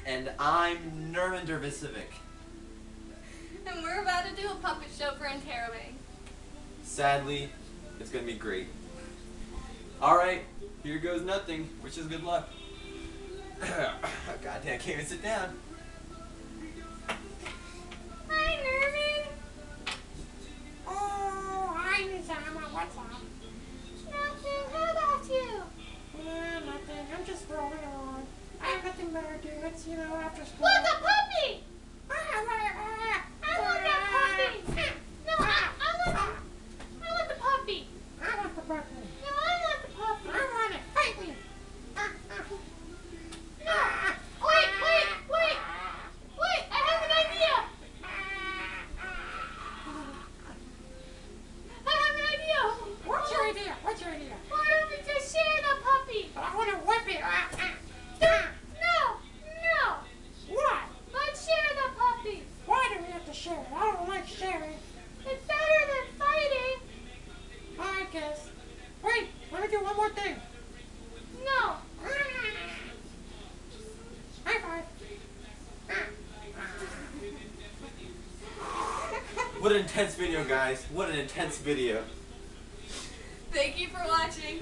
And I'm Nerman Dervisovic. And we're about to do a puppet show for Interrobang. Sadly, it's gonna be great. Alright, here goes nothing. Wish us good luck. Goddamn, I can't even sit down. Hi, Nerman. Oh, hi, Nizama. What's up? Nothing. How about you? Nothing. I'm just rolling along. I have nothing better to do. It's, after school. Look, a puppy! I want that puppy! No, I want the puppy! I want the puppy. No, I want the puppy! I want it. Fight me. No! Wait! Wait! I have an idea! What's your idea? Why don't we just share the puppy? But I want to whip it. No! What? Let's share the puppy! Why do we have to share it? I don't like sharing. It's better than fighting! I guess. Wait, let me do one more thing. No! High five. What an intense video, guys. What an intense video. Thank you for watching.